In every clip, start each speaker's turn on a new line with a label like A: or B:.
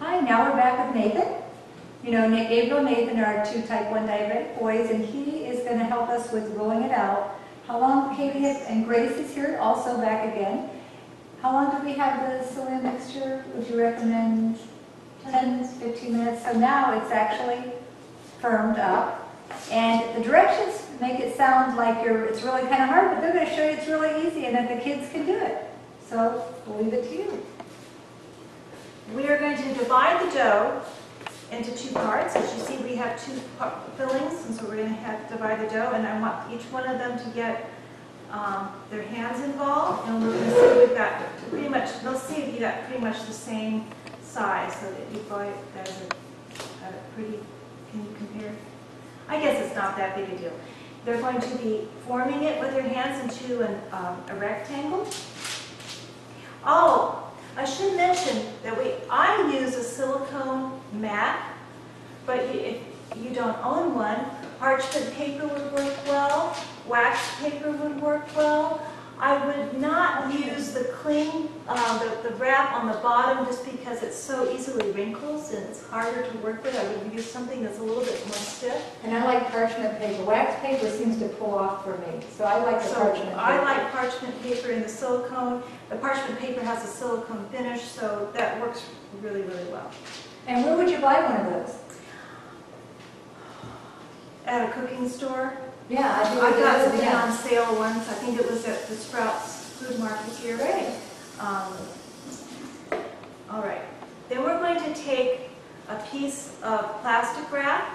A: Hi, now we're back with Nathan. You know, Gabriel and Nathan are two type 1 diabetic boys, and he is going to help us with rolling it out. How long, Katie and Grace is here, also back again. How long do we have the psyllium mixture? Would you recommend 10, 15 minutes? So now it's actually firmed up. And the directions make it sound like it's really kind of hard, but they're going to show you it's really easy and that the kids can do it. So we'll leave it to you.
B: We are going to divide the dough into two parts. As you see, we have two fillings, and so we're going to divide the dough, and I want each one of them to get their hands involved, and we're going to see we've got pretty much, they'll see if you got pretty much the same size, so that you guys have a pretty, can you compare? I guess it's not that big a deal. They're going to be forming it with their hands into a rectangle. Oh, I should mention that I use a silicone mat, but if you don't own one, parchment paper would work well, wax paper would work well. I would not use the cling, the wrap on the bottom, just because it so easily wrinkles and it's harder to work with. I would use something that's a little bit more stiff.
A: And I like parchment paper. Wax paper seems to pull off for me, so I like the parchment paper.
B: I like parchment paper in the silicone. The parchment paper has a silicone finish, so that works really, really well.
A: And where would you buy one of those?
B: At a cooking store.
A: Yeah,
B: I got something on sale once. I think it was at the Sprouts Food Market here.
A: Great.
B: All right. Then we're going to take a piece of plastic wrap,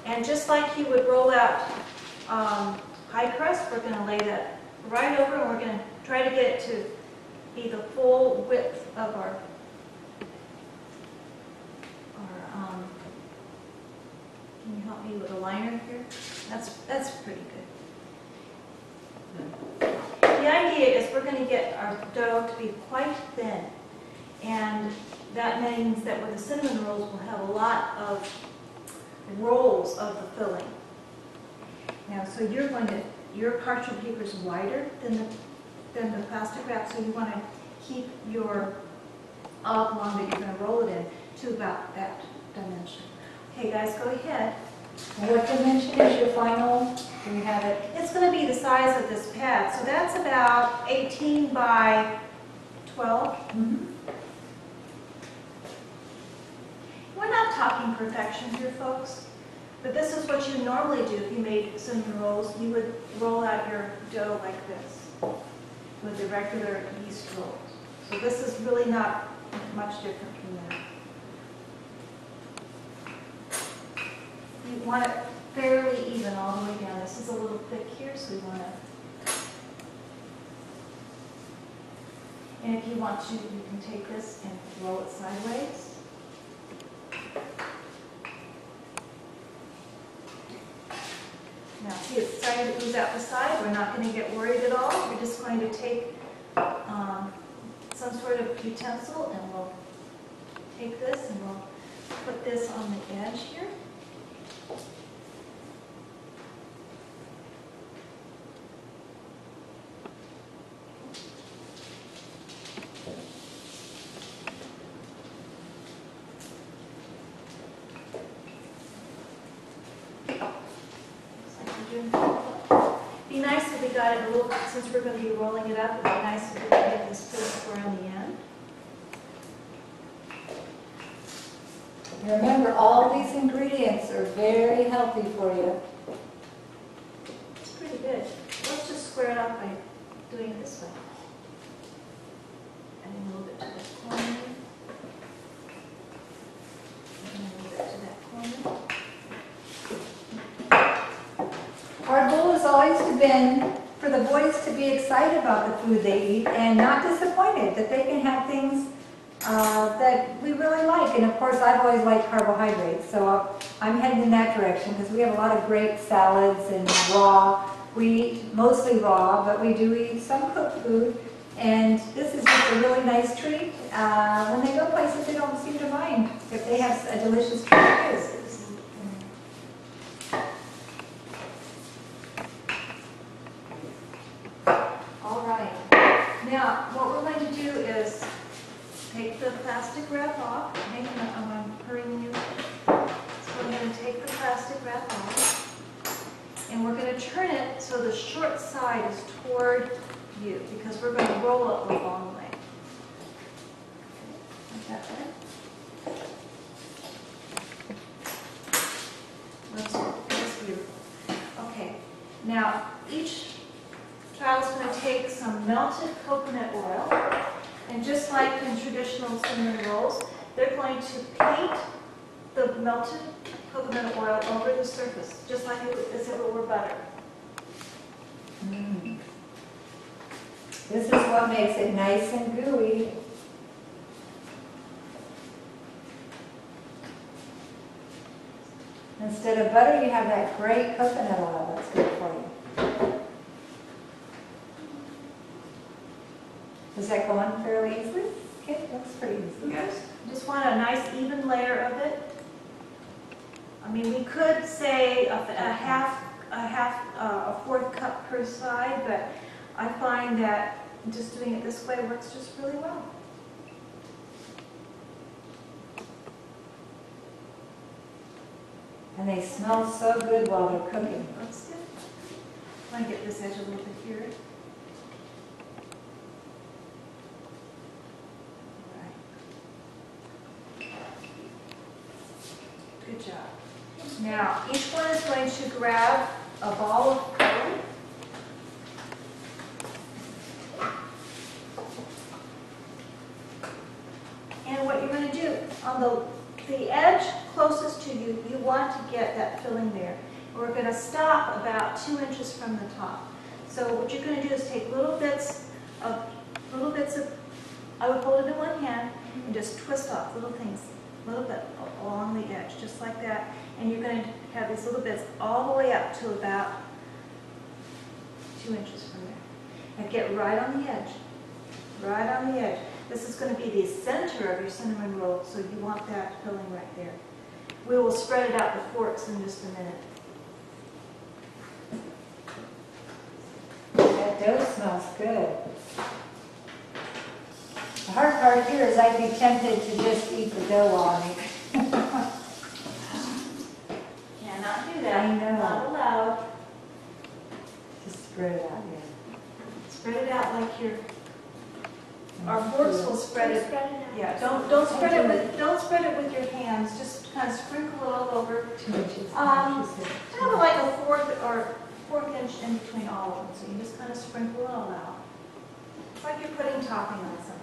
B: and just like you would roll out pie crust, we're going to lay that right over, and we're going to try to get it to be the full width of our can you help me with a liner here? That's pretty good. The idea is we're going to get our dough to be quite thin, and that means that with the cinnamon rolls we'll have a lot of rolls of the filling. Now, so your parchment paper is wider than the plastic wrap, so you want to keep your oblong that you're going to roll it in to about that dimension. Okay, guys, go ahead.
A: And what dimension is your final? Do you have it?
B: It's going to be the size of this pad, so that's about 18 by 12.
A: Mm-hmm.
B: We're not talking perfection here, folks, but this is what you normally do if you made cinnamon rolls. You would roll out your dough like this with the regular yeast rolls. So this is really not much different from that. You want it fairly even all the way down. This is a little thick here, so we want to. And if you want to, you can take this and roll it sideways. Now, see, it's starting to ooze out the side. We're not going to get worried at all. We're just going to take some sort of utensil, and we'll take this and we'll put this on the edge here. Be nice if we got it a little, since we're going to be rolling it up, it'd be nice if we could get this pretty square on the end.
A: Remember, all these ingredients are very healthy for you.
B: It's pretty good. Let's just square it up by doing it this way. Adding a little bit to this corner. And a little bit to that corner.
A: Our goal has always been for the boys to be excited about the food they eat and not disappointed, that they can have things that we really like. And of course, I've always liked carbohydrates, so I'm heading in that direction because we have a lot of great salads and raw. We eat mostly raw, but we do eat some cooked food. And this is just a really nice treat. When they go places, they don't seem to mind if they have a delicious treat too. Now, what we're going to do is take the plastic
B: wrap off. Hang on, I'm hurrying you. So I'm going to take the plastic wrap off, and we're going to turn it so the short side is toward you, because we're going to roll it the long way. Like that way. That's beautiful. Okay, now each child is going to take some melted coconut oil, and just like in traditional cinnamon rolls, they're going to paint the melted coconut oil over the surface, just like as if it were butter.
A: Mm. This is what makes it nice and gooey. Instead of butter, you have that great coconut oil that's good for you. Is that going fairly easily? Okay, looks pretty easy.
B: Yes. Just want a nice even layer of it. I mean, we could say a fourth cup per side, but I find that just doing it this way works just really well.
A: And they smell so good while they're cooking.
B: That's good. I want to get this edge a little bit here. Good job. Now, each one is going to grab a ball of color. And what you're going to do, on the edge closest to you, you want to get that filling there. We're going to stop about 2 inches from the top. So what you're going to do is take little bits of, I would hold it in one hand and just twist off little things, a little bit along the edge, just like that. And you're going to have these little bits all the way up to about 2 inches from there. And get right on the edge, right on the edge. This is going to be the center of your cinnamon roll, so you want that filling right there. We will spread it out with forks in just a minute.
A: That dough smells good. The hard part here is I'd be tempted to just eat the dough on it.
B: Cannot do that.
A: I know.
B: Not allowed.
A: Just spread it out here.
B: Spread it out like you're. Our forks will spread it.
C: Spread it out.
B: Yeah, don't spread it with your hands. Just kind of sprinkle it all over.
A: 2 inches.
B: Kind of like a fourth inch in between all of them. So you just kind of sprinkle it all out. It's like you're putting topping on something.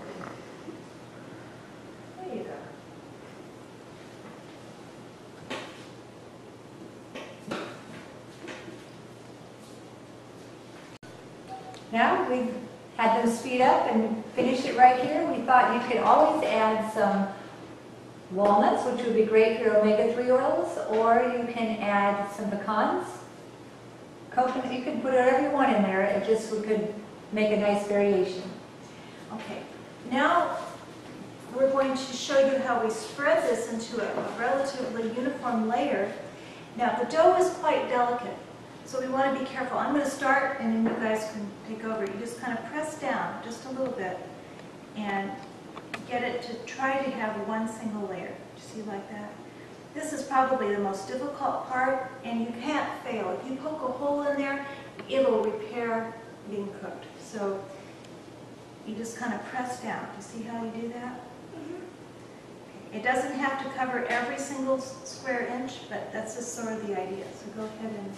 B: There you go.
A: Now we've had them speed up and finish it right here. We thought you could always add some walnuts, which would be great for your omega-3 oils, or you can add some pecans, coconut. You can put whatever you want in there. It just we could make a nice variation.
B: Okay, now we're going to show you how we spread this into a relatively uniform layer. Now the dough is quite delicate, so we want to be careful. I'm going to start and then you guys can take over. You just kind of press down just a little bit and get it to try to have one single layer. See, like that? This is probably the most difficult part, and you can't fail. If you poke a hole in there, it'll repair being cooked. So you just kind of press down. You see how you do that? Okay. It doesn't have to cover every single square inch, but that's just sort of the idea. So go ahead and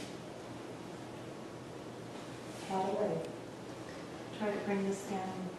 B: try to bring this down.